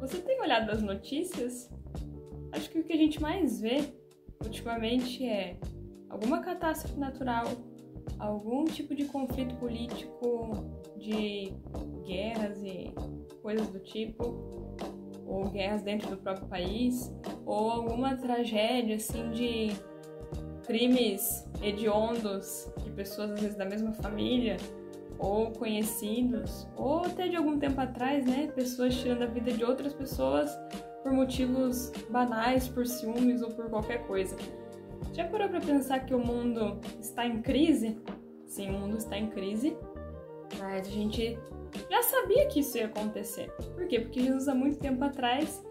Você tem olhado as notícias? Acho que o que a gente mais vê ultimamente é alguma catástrofe natural, algum tipo de conflito político, de guerras e coisas do tipo, ou guerras dentro do próprio país, ou alguma tragédia assim de crimes hediondos de pessoas às vezes da mesma família, ou conhecidos, ou até de algum tempo atrás, né, pessoas tirando a vida de outras pessoas por motivos banais, por ciúmes ou por qualquer coisa. Já parou para pensar que o mundo está em crise? Sim, o mundo está em crise, mas a gente já sabia que isso ia acontecer. Por quê? Porque Jesus, há muito tempo atrás,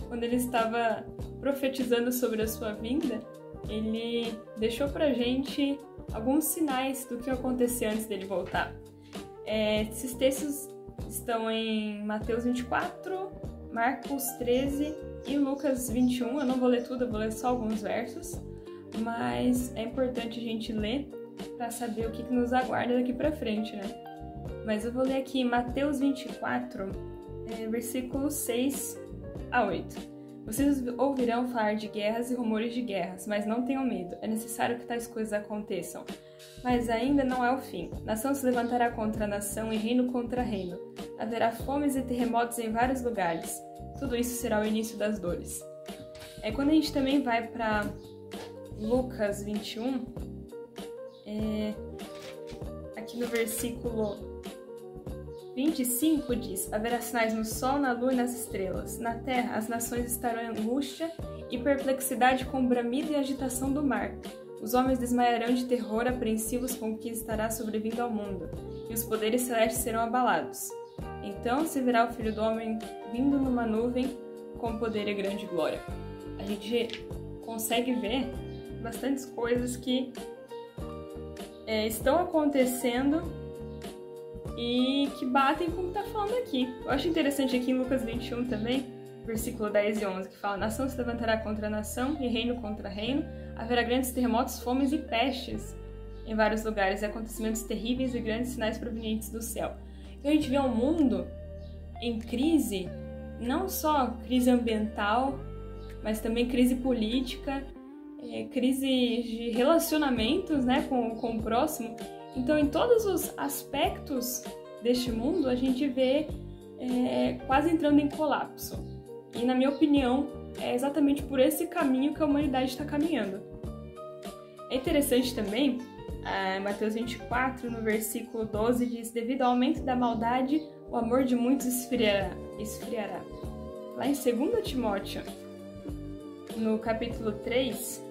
quando ele estava profetizando sobre a sua vinda, ele deixou pra gente alguns sinais do que ia acontecer antes dele voltar. Esses textos estão em Mateus 24, Marcos 13 e Lucas 21. Eu não vou ler tudo, eu vou ler só alguns versos, mas é importante a gente ler para saber o que nos aguarda daqui para frente, né? Mas eu vou ler aqui Mateus 24, versículos 6 a 8. Vocês ouvirão falar de guerras e rumores de guerras, mas não tenham medo, é necessário que tais coisas aconteçam. Mas ainda não é o fim. Nação se levantará contra nação e reino contra reino. Haverá fomes e terremotos em vários lugares. Tudo isso será o início das dores. Quando a gente também vai para Lucas 21, aqui no versículo 25 diz: haverá sinais no sol, na lua e nas estrelas. Na terra, as nações estarão em angústia e perplexidade com o bramido e agitação do mar. Os homens desmaiarão de terror, apreensivos com o que estará sobrevindo ao mundo, e os poderes celestes serão abalados. Então se verá o Filho do Homem vindo numa nuvem com poder e grande glória. A gente consegue ver bastantes coisas que estão acontecendo e que batem com o que está falando aqui. Eu acho interessante aqui em Lucas 21 também, versículo 10 e 11, que fala: nação se levantará contra nação e reino contra reino, haverá grandes terremotos, fomes e pestes em vários lugares, e acontecimentos terríveis e grandes sinais provenientes do céu. Então a gente vê um mundo em crise, não só crise ambiental, mas também crise política, crise de relacionamentos, né, com o próximo. Então, em todos os aspectos deste mundo, a gente vê quase entrando em colapso. E, na minha opinião, é exatamente por esse caminho que a humanidade está caminhando. É interessante também, Mateus 24, no versículo 12, diz: devido ao aumento da maldade, o amor de muitos esfriará. Lá em 2 Timóteo, no capítulo 3,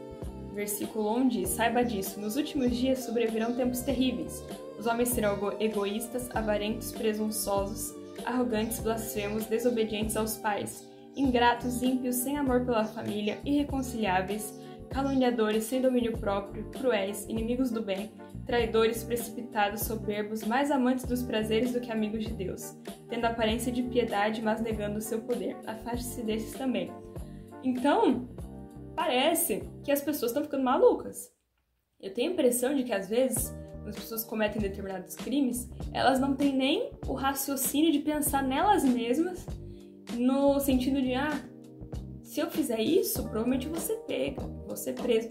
versículo 1 diz: saiba disso, nos últimos dias sobrevirão tempos terríveis. Os homens serão egoístas, avarentos, presunçosos, arrogantes, blasfemos, desobedientes aos pais, ingratos, ímpios, sem amor pela família, irreconciliáveis, caluniadores, sem domínio próprio, cruéis, inimigos do bem, traidores, precipitados, soberbos, mais amantes dos prazeres do que amigos de Deus, tendo aparência de piedade, mas negando o seu poder. Afaste-se desses também. Então, parece que as pessoas estão ficando malucas. Eu tenho a impressão de que, às vezes, quando as pessoas cometem determinados crimes, elas não têm nem o raciocínio de pensar nelas mesmas, no sentido de, se eu fizer isso, provavelmente eu vou ser pega, vou ser preso.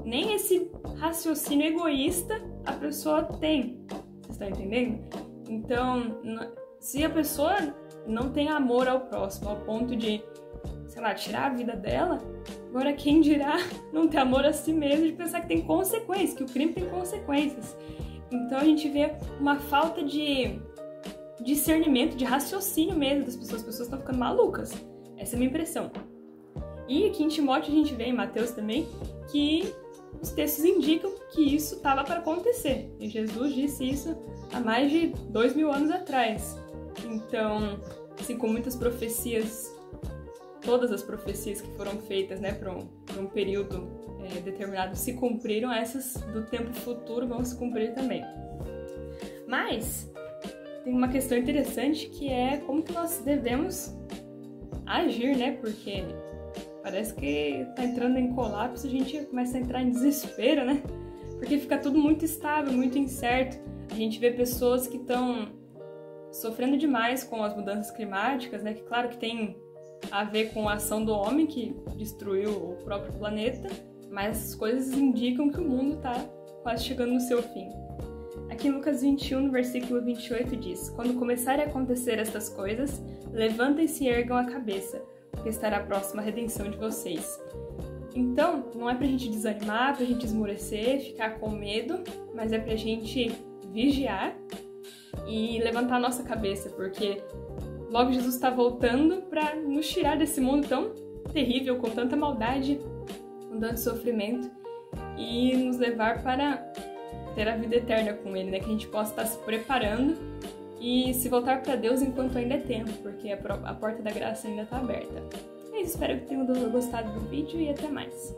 Nem esse raciocínio egoísta a pessoa tem. Vocês estão entendendo? Então, se a pessoa não tem amor ao próximo, ao ponto de, sei lá, tirar a vida dela, agora quem dirá não ter amor a si mesmo, de pensar que tem consequências, que o crime tem consequências. Então a gente vê uma falta de discernimento, de raciocínio mesmo das pessoas. As pessoas estão ficando malucas. Essa é a minha impressão. E aqui em Timóteo a gente vê, em Mateus também, que os textos indicam que isso estava para acontecer. E Jesus disse isso há mais de 2000 anos atrás. Então, assim, com muitas profecias, todas as profecias que foram feitas, né, para um período determinado se cumpriram, essas do tempo futuro vão se cumprir também. Mas tem uma questão interessante, que é como que nós devemos agir, né? Porque parece que tá entrando em colapso, a gente começa a entrar em desespero, né? Porque fica tudo muito estável, muito incerto. A gente vê pessoas que estão sofrendo demais com as mudanças climáticas, né? Que claro que tem a ver com a ação do homem que destruiu o próprio planeta, mas as coisas indicam que o mundo está quase chegando no seu fim. Aqui em Lucas 21, no versículo 28, diz: Quando começarem a acontecer estas coisas, levantem-se e ergam a cabeça, porque estará próxima a redenção de vocês. Então, não é pra gente desanimar, pra gente esmorecer, ficar com medo, mas é pra gente vigiar e levantar a nossa cabeça, porque logo Jesus está voltando para nos tirar desse mundo tão terrível, com tanta maldade, com tanto sofrimento, e nos levar para ter a vida eterna com Ele, né? Que a gente possa estar se preparando e se voltar para Deus enquanto ainda é tempo, porque a porta da graça ainda está aberta. É isso, espero que tenham gostado do vídeo e até mais!